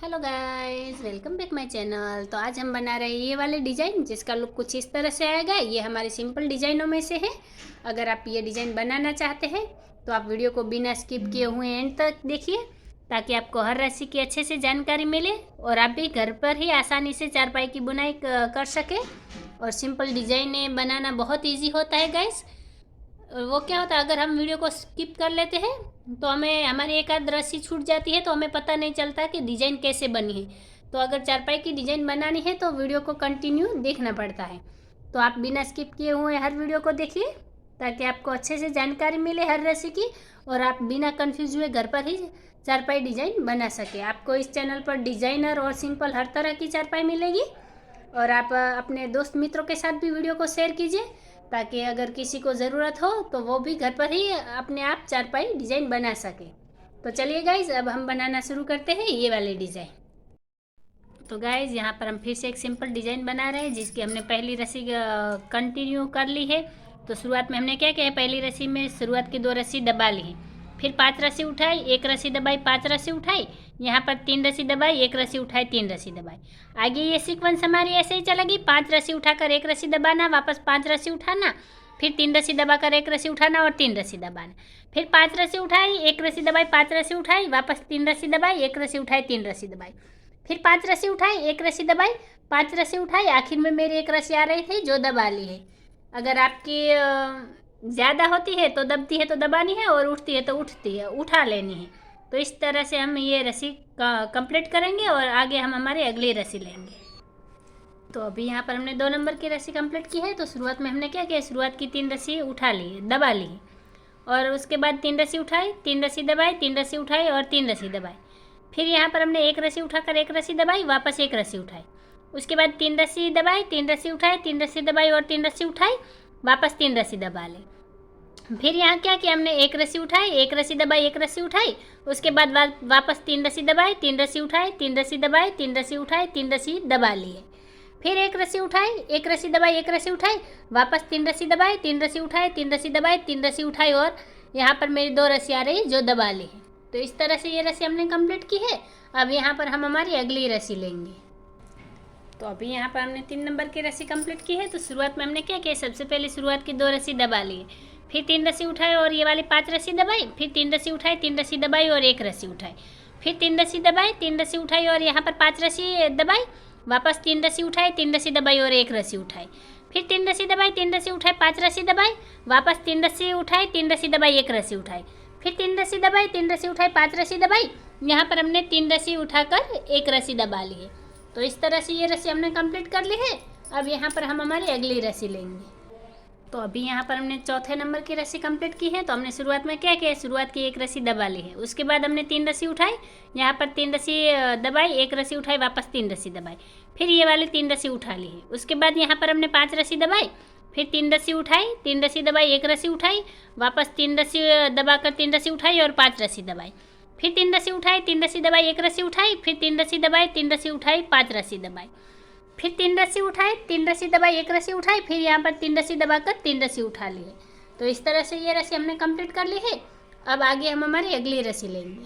Hello guys, welcome back my channel. तो आज हम बना रहे हैं ये वाले डिज़ाइन जिसका लुक कुछ इस तरह से आएगा। ये हमारे सिंपल डिज़ाइनों में से है। अगर आप ये डिज़ाइन बनाना चाहते हैं तो आप वीडियो को बिना स्किप किए हुए एंड तक देखिए ताकि आपको हर राशि की अच्छे से जानकारी मिले और आप भी घर पर ही आसानी से चारपाई की बुनाई कर सकें। और सिंपल डिज़ाइन बनाना बहुत ईजी होता है गाइस। वो क्या होता है, अगर हम वीडियो को स्किप कर लेते हैं तो हमें हमारी एक आध रस्सी छूट जाती है तो हमें पता नहीं चलता कि डिज़ाइन कैसे बनी है। तो अगर चारपाई की डिज़ाइन बनानी है तो वीडियो को कंटिन्यू देखना पड़ता है। तो आप बिना स्किप किए हुए हर वीडियो को देखिए ताकि आपको अच्छे से जानकारी मिले हर रस्सी की और आप बिना कन्फ्यूज हुए घर पर ही चारपाई डिज़ाइन बना सके। आपको इस चैनल पर डिज़ाइनर और सिंपल हर तरह की चारपाई मिलेगी। और आप अपने दोस्त मित्रों के साथ भी वीडियो को शेयर कीजिए ताकि अगर किसी को ज़रूरत हो तो वो भी घर पर ही अपने आप चारपाई डिज़ाइन बना सके। तो चलिए गाइज, अब हम बनाना शुरू करते हैं ये वाले डिज़ाइन। तो गाइज यहाँ पर हम फिर से एक सिंपल डिज़ाइन बना रहे हैं जिसकी हमने पहली रस्सी कंटिन्यू कर ली है। तो शुरुआत में हमने क्या किया है, पहली रस्सी में शुरुआत की 2 रस्सी दबा ली है, फिर 5 रस्सी उठाई, 1 रस्सी दबाई, 5 रस्सी उठाई, यहाँ पर 3 रस्सी दबाई, 1 रस्सी उठाई, 3 रस्सी दबाई। आगे ये सीक्वेंस हमारी ऐसे ही चलेगी। 5 रस्सी उठाकर 1 रस्सी दबाना, वापस 5 रस्सी उठाना, फिर 3 रस्सी दबाकर 1 रस्सी उठाना और 3 रस्सी दबाना, फिर 5 रस्सी उठाई, 1 रस्सी दबाई, 5 रस्सी उठाई, वापस 3 रस्सी दबाई, 1 रस्सी उठाई, 3 रस्सी दबाई, फिर 5 रस्सी उठाई, 1 रस्सी दबाई, 5 रस्सी उठाई, आखिर में मेरी 1 रस्सी आ रही थी जो दबा ली है। अगर आपकी ज़्यादा होती है तो दबती है तो दबानी है और उठती है तो उठती है उठा लेनी है। तो इस तरह से हम ये रस्सी कंप्लीट करेंगे और आगे हम हमारी अगली रस्सी लेंगे। तो अभी यहाँ पर हमने 2 नंबर की रस्सी कंप्लीट की है। तो शुरुआत में हमने क्या किया, शुरुआत की 3 रस्सी उठा ली, दबा ली और उसके बाद 3 रस्सी उठाई, 3 रस्सी दबाई, 3 रस्सी उठाई और 3 रस्सी दबाई। फिर यहाँ पर हमने 1 रस्सी उठाकर 1 रस्सी दबाई, वापस 1 रस्सी उठाई, उसके बाद 3 रस्सी दबाई, 3 रस्सी उठाई, 3 रस्सी दबाई और 3 रस्सी उठाई, वापस 3 रस्सी दबा ली। फिर यहाँ क्या किया हमने, 1 रस्सी उठाई, 1 रस्सी दबाई, 1 रस्सी उठाई, उसके बाद वापस 3 रस्सी दबाई, 3 रस्सी उठाई, 3 रस्सी दबाई, 3 रस्सी उठाई, 3 रस्सी दबा लिए। फिर 1 रस्सी उठाई, 1 रस्सी दबाई, 1 रस्सी उठाई, वापस 3 रस्सी दबाई, 3 रस्सी उठाई, 3 रस्सी दबाई, 3 रस्सी उठाई और यहाँ पर मेरी 2 रस्सी आ रही जो दबा ली है। तो इस तरह से ये रस्सी हमने कंप्लीट की है। अब यहाँ पर हम हमारी अगली रस्सी लेंगे। तो अभी यहाँ पर हमने 3 नंबर की रस्सी कंप्लीट की है। तो शुरुआत में हमने क्या किया, सबसे पहले शुरुआत की 2 रस्सी दबा ली, फिर 3 रस्सी उठाई और ये वाली 5 रस्सी दबाई, फिर 3 रस्सी उठाई, 3 रस्सी दबाई और 1 रस्सी उठाई, फिर 3 रस्सी दबाई, 3 रस्सी उठाई और यहाँ पर 5 रस्सी दबाई, वापस 3 रस्सी उठाई, 3 रस्सी दबाई और 1 रस्सी उठाई, फिर 3 रस्सी दबाई, 3 रस्सी उठाई, 5 रस्सी दबाई, वापस 3 रस्सी उठाई, 3 रस्सी दबाई, 1 रस्सी उठाई, फिर 3 रस्सी दबाई, 3 रस्सी उठाई, 5 रस्सी दबाई, यहाँ पर हमने 3 रस्सी उठाकर 1 रस्सी दबा ली है। तो इस तरह से ये रस्सी हमने कंप्लीट कर ली है। अब यहाँ पर हम हमारी अगली रस्सी लेंगे। तो अभी यहाँ पर हमने 4थे नंबर की रस्सी कंप्लीट की है। तो हमने शुरुआत में क्या किया, शुरुआत की 1 रस्सी दबा ली है, उसके बाद हमने 3 रस्सी उठाई, यहाँ पर 3 रस्सी दबाई, 1 रस्सी उठाई, वापस 3 रस्सी दबाई, फिर ये वाली 3 रस्सी उठा ली है, उसके बाद यहाँ पर हमने 5 रस्सी दबाई, फिर 3 रस्सी उठाई, 3 रस्सी दबाई, 1 रस्सी उठाई, वापस 3 रस्सी दबाकर 3 रस्सी उठाई और 5 रस्सी दबाई, फिर 3 रस्सी उठाई, 3 रस्सी दबाई, 1 रस्सी उठाई, फिर 3 रस्सी दबाई, 3 रस्सी उठाई, 5 रस्सी दबाई, फिर 3 रस्सी उठाई, 3 रस्सी दबाई, 1 रस्सी उठाई, फिर यहाँ पर 3 रस्सी दबाकर 3 रस्सी उठा ली है। तो इस तरह से ये रस्सी हमने कंप्लीट कर ली है। अब आगे हम हमारी अगली रस्सी लेंगे।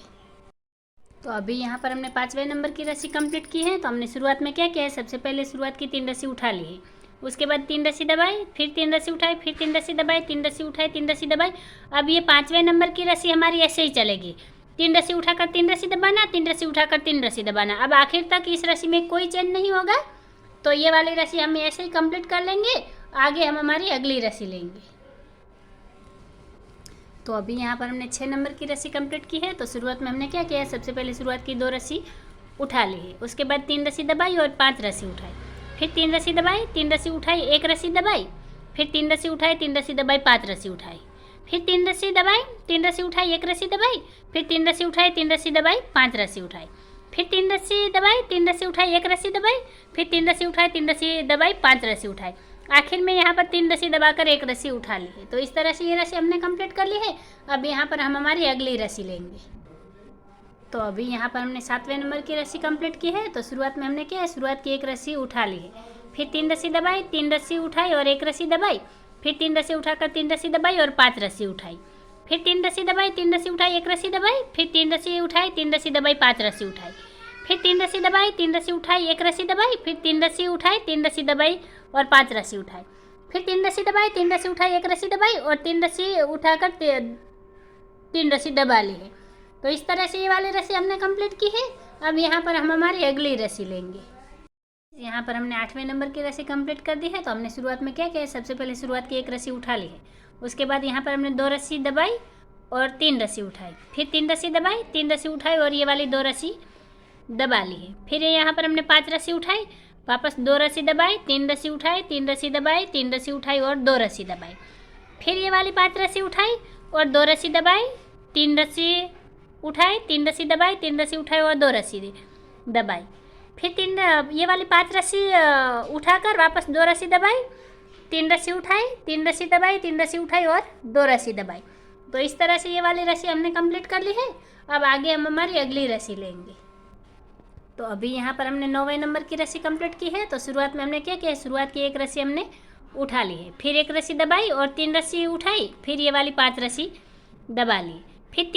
तो अभी यहाँ पर हमने 5वें नंबर की रस्सी कंप्लीट की है। तो हमने शुरुआत में क्या किया है, सबसे पहले शुरुआत की 3 रस्सी उठा ली है, उसके बाद 3 रस्सी दबाई, फिर 3 रस्सी उठाई, फिर 3 रस्सी दबाई, 3 रस्सी उठाई, 3 रस्सी दबाई। अब ये 5वें नंबर की रस्सी हमारी ऐसे ही चलेगी, 3 रस्सी उठाकर 3 रस्सी दबाना, 3 रस्सी उठाकर 3 रस्सी दबाना। अब आखिर तक इस रस्सी में कोई चेंज नहीं होगा। तो ये वाली रस्सी हम ऐसे ही कंप्लीट कर लेंगे। आगे हम हमारी अगली रस्सी लेंगे। तो अभी यहाँ पर हमने 6 नंबर की रस्सी कंप्लीट की है। तो शुरुआत में हमने क्या किया है, सबसे पहले शुरुआत की 2 रस्सी उठा ली है, उसके बाद 3 रस्सी दबाई और 5 रस्सी उठाई, फिर 3 रस्सी दबाई, 3 रस्सी उठाई, 1 रस्सी दबाई, फिर 3 रस्सी उठाई, 3 रस्सी दबाई, 5 रस्सी उठाई, फिर 3 रस्सी दबाई, 3 रस्सी उठाई, 1 रस्सी दबाई, फिर 3 रस्सी उठाई, 3 रस्सी दबाई, 5 रस्सी उठाई, फिर 3 रस्सी दबाई, 3 रस्सी उठाई, 1 रस्सी दबाई, फिर 3 रस्सी उठाई, 3 रस्सी दबाई, 5 रस्सी उठाई, आखिर में यहाँ पर 3 रस्सी दबाकर 1 रस्सी उठा ली है। तो इस तरह से ये रस्सी हमने कंप्लीट कर ली है। अब यहाँ पर हम हमारी अगली रस्सी लेंगे। तो अभी यहाँ पर हमने 7वें नंबर की रस्सी कंप्लीट की है। तो शुरुआत में हमने क्या है, शुरुआत की 1 रस्सी उठा ली है, फिर 3 रस्सी दबाई, 3 रस्सी उठाई और 1 रस्सी दबाई, फिर 3 रस्सी उठाकर 3 रस्सी दबाई और 5 रस्सी उठाई, फिर 3 रस्सी दबाई, 3 रस्सी उठाई, 1 रस्सी दबाई, फिर 3 रस्सी उठाई, 3 रस्सी दबाई, 5 रस्सी उठाई, फिर 3 रस्सी दबाई, 3 रस्सी उठाई, 1 रस्सी दबाई, फिर 3 रस्सी उठाई, 3 रस्सी दबाई और 5 रस्सी उठाई, फिर 3 रस्सी दबाई, 3 रस्सी उठाई, 1 रस्सी दबाई और 3 रस्सी उठाकर 3 रस्सी दबा ली है। तो इस तरह से ये वाली रस्सी हमने कंप्लीट की है। अब यहाँ पर हम हमारी अगली रस्सी लेंगे। यहाँ पर हमने 8वें नंबर की रस्सी कंप्लीट कर दी है। तो हमने शुरुआत में क्या किया, सबसे पहले शुरुआत की 1 रस्सी उठा ली है। उसके बाद यहाँ पर हमने 2 रस्सी दबाई और 3 रस्सी उठाई, फिर 3 रस्सी दबाई, 3 रस्सी उठाई और ये वाली 2 रस्सी दबा ली है। फिर यहाँ पर हमने 5 रस्सी उठाई, वापस 2 रस्सी दबाई, 3 रस्सी उठाई, 3 रस्सी दबाई, 3 रस्सी उठाई और 2 रस्सी दबाई, फिर ये वाली 5 रस्सी उठाई और 2 रस्सी दबाई, 3 रस्सी उठाई, 3 रस्सी दबाई, 3 रस्सी उठाई और 2 रस्सी दबाई, फिर ये वाली 5 रस्सी उठाकर वापस 2 रस्सी दबाई, 3 रस्सी उठाई, 3 रस्सी दबाई, 3 रस्सी उठाई और 2 रस्सी दबाई। तो इस तरह से ये वाली रस्सी हमने कंप्लीट कर ली है। अब आगे हम हमारी अगली रस्सी लेंगे। तो अभी यहाँ पर हमने 9वें नंबर की रस्सी कंप्लीट की है। तो शुरुआत में हमने क्या किया, शुरुआत की 1 रस्सी हमने उठा ली है, फिर 1 रस्सी दबाई और 3 रस्सी उठाई, फिर ये वाली 5 रस्सी दबा ली, फिर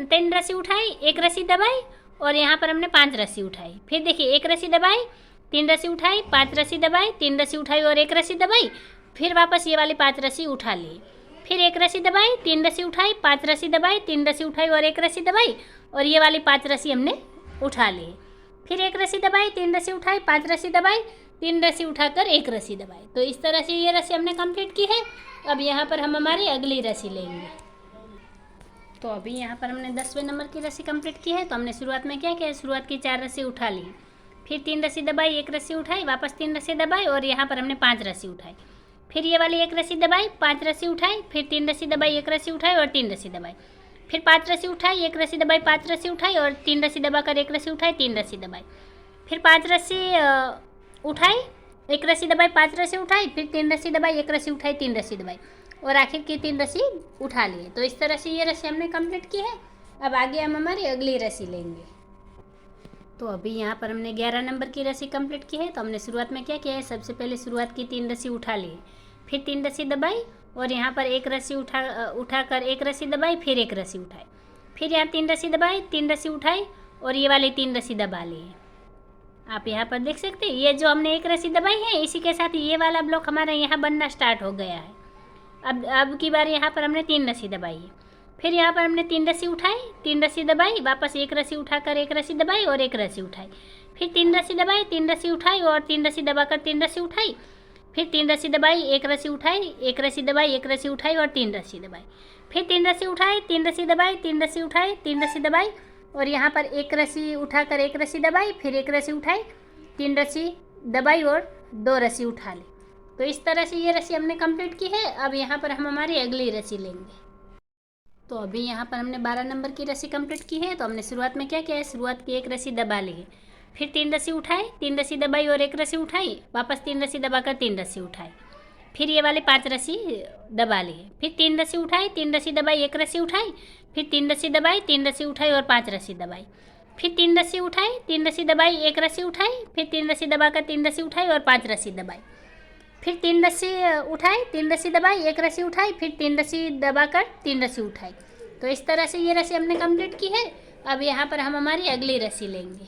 3 रस्सी उठाई, 1 रस्सी दबाई और यहाँ पर हमने 5 रस्सी उठाई, फिर देखिए 1 रस्सी दबाई, 3 रस्सी उठाई, 5 रस्सी दबाई, 3 रस्सी उठाई और 1 रस्सी दबाई, फिर वापस ये वाली 5 रस्सी उठा ली, फिर 1 रस्सी दबाई, 3 रस्सी उठाई, 5 रस्सी दबाई, 3 रस्सी उठाई और 1 रस्सी दबाई और ये वाली 5 रस्सी हमने उठा ली, फिर 1 रस्सी दबाई, 3 रस्सी उठाई, 5 रस्सी दबाई, 3 रस्सी उठाकर 1 रस्सी दबाई। तो इस तरह से ये रस्सी हमने कंप्लीट की है। अब यहाँ पर हम हमारी अगली रस्सी लेंगे। तो अभी यहाँ पर हमने 10वें नंबर की रस्सी कंप्लीट की है। तो हमने शुरुआत में क्या किया, शुरुआत की 4 रस्सी उठा ली, फिर 3 रस्सी दबाई, 1 रस्सी उठाई, वापस 3 रस्सी दबाई और यहाँ पर हमने 5 रस्सी उठाई, फिर ये वाली 1 रस्सी दबाई, 5 रस्सी उठाई, फिर 3 रस्सी दबाई, 1 रस्सी उठाई और 3 रस्सी दबाई, फिर 5 रस्सी उठाई, 1 रस्सी दबाई, 5 रस्सी उठाई और 3 रस्सी दबाकर 1 रस्सी उठाई, 3 रस्सी दबाई, फिर 5 रस्सी उठाई, 1 रस्सी दबाई, 5 रस्सी उठाई, फिर 3 रस्सी दबाई, 1 रस्सी उठाई, 3 रस्सी दबाई और आखिर की 3 रस्सी उठा लिए। तो इस तरह से ये रस्सी हमने कंप्लीट की है। अब आगे हम हमारी अगली रस्सी लेंगे। तो अभी यहाँ पर हमने 11 नंबर की रस्सी कंप्लीट की है। तो हमने शुरुआत में क्या किया है, सबसे पहले शुरुआत की 3 रस्सी उठा ली, फिर 3 रस्सी दबाई और यहाँ पर 1 रस्सी उठाकर 1 रस्सी दबाई, फिर 1 रस्सी उठाई, फिर यहाँ 3 रस्सी दबाई, 3 रस्सी उठाई और ये वाली 3 रस्सी दबा ली है। आप यहाँ पर देख सकते हैं, ये जो हमने 1 रस्सी दबाई है, इसी के साथ ये वाला ब्लॉक हमारा यहाँ बनना स्टार्ट हो गया है। अब की बार यहाँ पर हमने 3 रस्सी दबाई है, फिर यहाँ पर हमने 3 रस्सी उठाई, 3 रस्सी दबाई, वापस 1 रस्सी उठाकर 1 रस्सी दबाई और 1 रस्सी उठाई, फिर 3 रस्सी दबाई, 3 रस्सी उठाई और 3 रस्सी दबाकर 3 रस्सी उठाई, फिर 3 रस्सी दबाई, 1 रस्सी उठाई, 1 रस्सी दबाई, 1 रस्सी उठाई और 3 रस्सी दबाई, फिर 3 रस्सी उठाई, 3 रस्सी दबाई, 3 रस्सी उठाई, 3 रस्सी दबाई और यहाँ पर 1 रस्सी उठाकर 1 रस्सी दबाई, फिर 1 रस्सी उठाई, 3 रस्सी दबाई और 2 रस्सी उठा ली। तो इस तरह से ये रस्सी हमने कंप्लीट की है। अब यहाँ पर हम हमारी अगली रस्सी लेंगे। तो अभी यहाँ पर हमने 12 नंबर की रस्सी कंप्लीट की है। तो हमने शुरुआत में क्या किया है, शुरुआत की 1 रस्सी दबा ली है, फिर 3 रस्सी उठाई, 3 रस्सी दबाई और 1 रस्सी उठाई, वापस 3 रस्सी दबाकर 3 रस्सी उठाई, फिर ये वाले 5 रस्सी दबा ली है, फिर 3 रस्सी उठाई, 3 रस्सी दबाई, 1 रस्सी उठाई, फिर 3 रस्सी दबाई, 3 रस्सी उठाई और 5 रस्सी दबाई, फिर 3 रस्सी उठाई, 3 रस्सी दबाई, 1 रस्सी उठाई, फिर 3 रस्सी दबाकर 3 रस्सी उठाई और 5 रस्सी दबाई, फिर 3 रस्सी उठाई, 3 रस्सी दबाई, 1 रस्सी उठाई, फिर 3 रस्सी दबाकर 3 रस्सी उठाई। तो इस तरह से ये रस्सी हमने कंप्लीट की है। अब यहाँ पर हम हमारी अगली रस्सी लेंगे।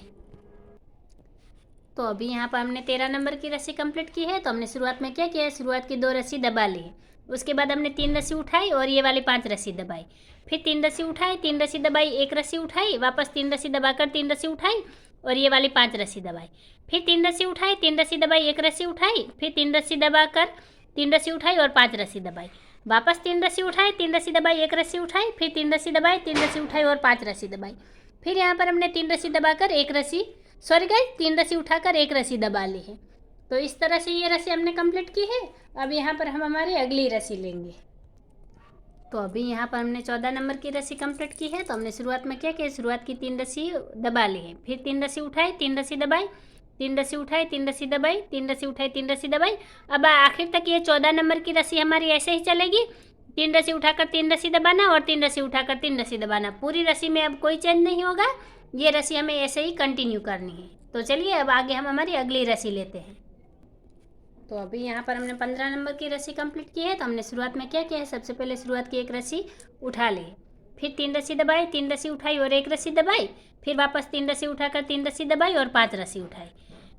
तो अभी यहाँ पर हमने 13 नंबर की रस्सी कंप्लीट की है। तो हमने शुरुआत में क्या किया है, शुरुआत की 2 रस्सी दबा ली, उसके बाद हमने 3 रस्सी उठाई और ये वाली 5 रस्सी दबाई, फिर 3 रस्सी उठाई, 3 रस्सी दबाई, 1 रस्सी उठाई, वापस 3 रस्सी दबाकर 3 रस्सी उठाई और ये वाली 5 रस्सी दबाई, फिर 3 रस्सी उठाई, 3 रस्सी दबाई, 1 रस्सी उठाई, फिर 3 रस्सी दबाकर 3 रस्सी उठाई और 5 रस्सी दबाई, वापस 3 रस्सी उठाई, 3 रस्सी दबाई, 1 रस्सी उठाई, फिर 3 रस्सी दबाई, 3 रस्सी उठाई और 5 रस्सी दबाई, फिर यहाँ पर हमने 3 रस्सी दबाकर 1 रस्सी 3 रस्सी उठाकर 1 रस्सी दबा ली है। तो इस तरह से ये रस्सी हमने कंप्लीट की है। अब यहाँ पर हम हमारी अगली रस्सी लेंगे। तो अभी यहाँ पर हमने 14 नंबर की रस्सी कंप्लीट की है। तो हमने शुरुआत में क्या किया, शुरुआत की 3 रस्सी दबा ली है, फिर 3 रस्सी उठाई, 3 रस्सी दबाई, 3 रस्सी उठाई, 3 रस्सी दबाई, 3 रस्सी उठाई, 3 रस्सी दबाई। अब आखिर तक ये 14 नंबर की रस्सी हमारी ऐसे ही चलेगी, 3 रस्सी उठाकर 3 रस्सी दबाना और 3 रस्सी उठाकर 3 रस्सी दबाना। पूरी रस्सी में अब कोई चेंज नहीं होगा, ये रस्सी हमें ऐसे ही कंटिन्यू करनी है। तो चलिए अब आगे हम हमारी अगली रस्सी लेते हैं। तो अभी यहाँ पर हमने 15 नंबर की रस्सी कंप्लीट की है। तो हमने शुरुआत में क्या किया है, सबसे पहले शुरुआत की 1 रस्सी उठा ली, फिर 3 रस्सी दबाई, 3 रस्सी उठाई और 1 रस्सी दबाई, फिर वापस 3 रस्सी उठाकर 3 रस्सी दबाई और 5 रस्सी उठाई,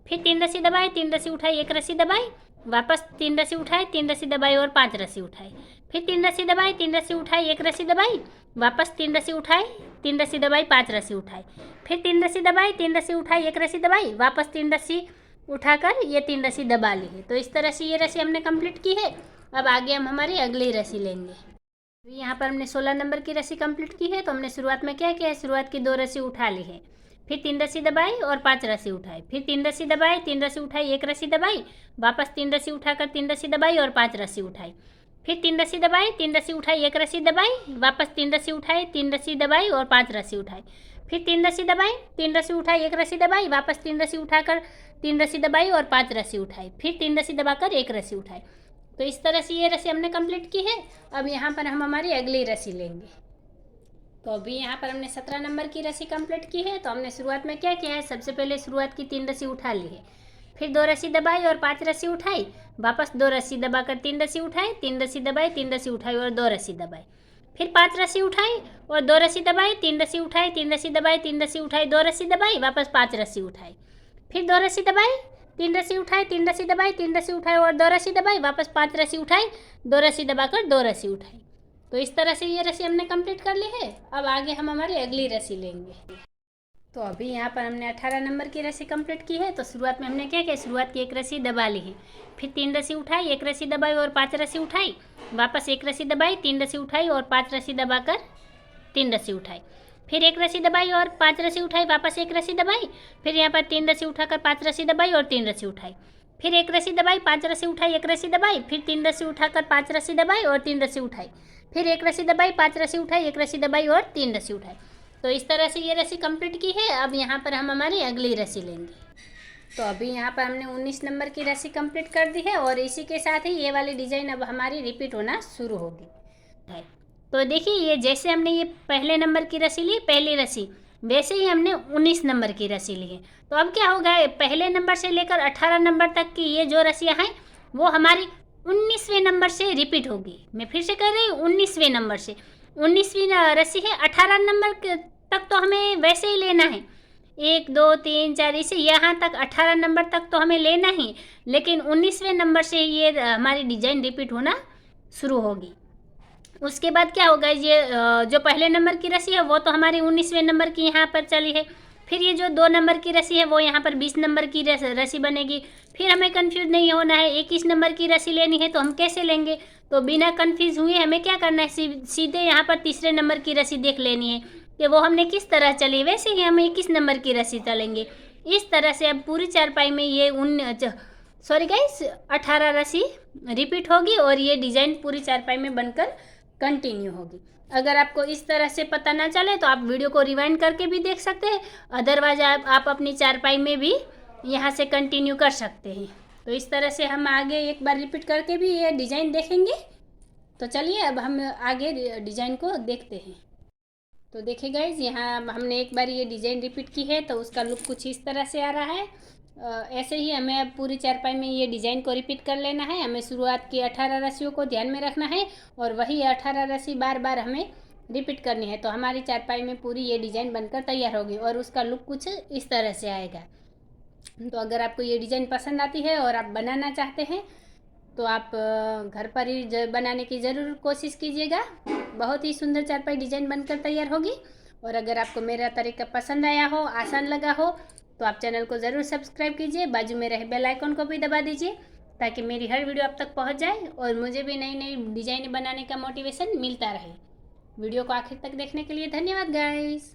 फिर 3 रस्सी दबाई, 3 रस्सी उठाई, 1 रस्सी दबाई, वापस 3 रस्सी उठाई, 3 रस्सी दबाई और 5 रस्सी उठाई, फिर 3 रस्सी दबाई, 3 रस्सी उठाई, 1 रस्सी दबाई, वापस 3 रस्सी उठाई, 3 रस्सी दबाई, 5 रस्सी उठाई, फिर 3 रस्सी दबाई, 3 रस्सी उठाई, 1 रस्सी दबाई, वापस 3 रस्सी उठाकर ये 3 रस्सी दबा ली है। तो इस तरह से ये रस्सी हमने कंप्लीट की है। अब आगे हम हमारी अगली रस्सी लेंगे। यहाँ पर हमने 16 नंबर की रस्सी कंप्लीट की है। तो हमने शुरुआत में क्या किया है, शुरुआत की 2 रस्सी उठा ली है, फिर 3 रस्सी दबाई और 5 रस्सी उठाई, फिर 3 रस्सी दबाई, 3 रस्सी उठाई, 1 रस्सी दबाई, वापस 3 रस्सी उठाकर 3 रस्सी दबाई और 5 रस्सी उठाई, फिर 3 रस्सी दबाई, 3 रस्सी उठाई, 1 रस्सी दबाई, वापस 3 रस्सी उठाई, 3 रस्सी दबाई और 5 रस्सी उठाई, फिर 3 रस्सी दबाई, 3 रस्सी उठाई, 1 रस्सी दबाई, वापस 3 रस्सी उठाकर 3 रस्सी दबाई और 5 रस्सी उठाई, फिर 3 रस्सी दबाकर 1 रस्सी उठाई। तो इस तरह से ये रस्सी हमने कंप्लीट की है। अब यहाँ पर हम हमारी अगली रस्सी लेंगे। तो अभी यहाँ पर हमने 17 नंबर की रस्सी कंप्लीट की है। तो हमने शुरुआत में क्या किया है, सबसे पहले शुरुआत की 3 रस्सी उठा ली है, फिर 2 रस्सी दबाई और 5 रस्सी उठाई, वापस 2 रस्सी दबाकर 3 रस्सी उठाई, 3 रस्सी दबाई, 3 रस्सी उठाई और 2 रस्सी दबाई, फिर 5 रस्सी उठाई और 2 रस्सी दबाई, 3 रस्सी उठाई, 3 रस्सी दबाई, 3 रस्सी उठाई, 2 रस्सी दबाई, वापस 5 रस्सी उठाई, फिर 2 रस्सी दबाई, 3 रस्सी उठाई, 3 रस्सी दबाई, 3 रस्सी उठाई और 2 रस्सी दबाई, वापस 5 रस्सी उठाई, 2 रस्सी दबाकर 2 रस्सी उठाई। तो इस तरह से ये रस्सी हमने कंप्लीट कर ली है। अब आगे हम हमारी अगली रस्सी लेंगे। तो अभी यहाँ पर हमने 18 नंबर की रस्सी कंप्लीट की है। तो शुरुआत में हमने क्या किया, शुरुआत की 1 रस्सी दबा ली है, फिर 3 रस्सी उठाई, 1 रस्सी दबाई और 5 रस्सी उठाई, वापस 1 रस्सी दबाई, 3 रस्सी उठाई और 5 रस्सी दबाकर 3 रस्सी उठाई, फिर 1 रस्सी दबाई और 5 रस्सी उठाई, वापस 1 रस्सी दबाई, फिर यहाँ पर 3 रस्सी उठाकर 5 रस्सी दबाई और 3 रस्सी उठाई, फिर 1 रस्सी दबाई, 5 रस्सी उठाई, 1 रस्सी दबाई, फिर 3 रस्सी उठाकर 5 रस्सी दबाई और 3 रस्सी उठाई, फिर 1 रस्सी दबाई, 5 रस्सी उठाई, 1 रस्सी दबाई और 3 रस्सी उठाई। तो इस तरह से ये रस्सी कंप्लीट की है। अब यहाँ पर हम हमारी अगली रस्सी लेंगे। तो अभी यहाँ पर हमने 19 नंबर की रस्सी कंप्लीट कर दी है और इसी के साथ ही ये वाली डिज़ाइन अब हमारी रिपीट होना शुरू होगी। तो देखिए, ये जैसे हमने ये पहले नंबर की रस्सी ली, पहली रस्सी, वैसे ही हमने 19 नंबर की रस्सी ली है। तो अब क्या होगा, पहले नंबर से लेकर 18 नंबर तक की ये जो रस्सियाँ हैं वो हमारी 19वें नंबर से रिपीट होगी। मैं फिर से कह रही हूँ, 19वें नंबर से। 19वीं रस्सी है, 18 नंबर तक तो हमें वैसे ही लेना है, 1 2 3 4 इसे यहाँ तक 18 नंबर तक तो हमें लेना ही, लेकिन 19वें नंबर से ये हमारी डिज़ाइन रिपीट होना शुरू होगी। उसके बाद क्या होगा, ये जो पहले नंबर की रस्सी है वो तो हमारी 19वें नंबर की यहाँ पर चली है, फिर ये जो 2 नंबर की रस्सी है वो यहाँ पर 20 नंबर की रस्सी बनेगी। फिर हमें कंफ्यूज नहीं होना है, 21 नंबर की रस्सी लेनी है तो हम कैसे लेंगे, तो बिना कंफ्यूज हुए हमें क्या करना है, सीधे यहाँ पर तीसरे नंबर की रस्सी देख लेनी है कि वो हमने किस तरह चली, वैसे ही हम 21 नंबर की रस्सी चलेंगे। इस तरह से अब पूरी चारपाई में ये 18 रस्सी रिपीट होगी और ये डिज़ाइन पूरी चारपाई में बनकर कंटिन्यू होगी। अगर आपको इस तरह से पता ना चले तो आप वीडियो को रिवाइंड करके भी देख सकते हैं, अदरवाइज आप अपनी चारपाई में भी यहाँ से कंटिन्यू कर सकते हैं। तो इस तरह से हम आगे एक बार रिपीट करके भी ये डिज़ाइन देखेंगे। तो चलिए अब हम आगे डिज़ाइन को देखते हैं। तो देखिए गाइज, यहाँ हमने एक बार ये डिज़ाइन रिपीट की है तो उसका लुक कुछ इस तरह से आ रहा है। ऐसे ही हमें अब पूरी चारपाई में ये डिज़ाइन को रिपीट कर लेना है। हमें शुरुआत की 18 रस्सियों को ध्यान में रखना है और वही 18 रस्सी बार बार हमें रिपीट करनी है। तो हमारी चारपाई में पूरी ये डिज़ाइन बनकर तैयार होगी और उसका लुक कुछ इस तरह से आएगा। तो अगर आपको ये डिज़ाइन पसंद आती है और आप बनाना चाहते हैं तो आप घर पर ही बनाने की ज़रूर कोशिश कीजिएगा। बहुत ही सुंदर चारपाई डिज़ाइन बनकर तैयार होगी। और अगर आपको मेरा तरीका पसंद आया हो, आसान लगा हो, तो आप चैनल को ज़रूर सब्सक्राइब कीजिए, बाजू में रहे बेल आइकन को भी दबा दीजिए ताकि मेरी हर वीडियो आप तक पहुंच जाए और मुझे भी नई नई डिज़ाइन बनाने का मोटिवेशन मिलता रहे। वीडियो को आखिर तक देखने के लिए धन्यवाद गाइस।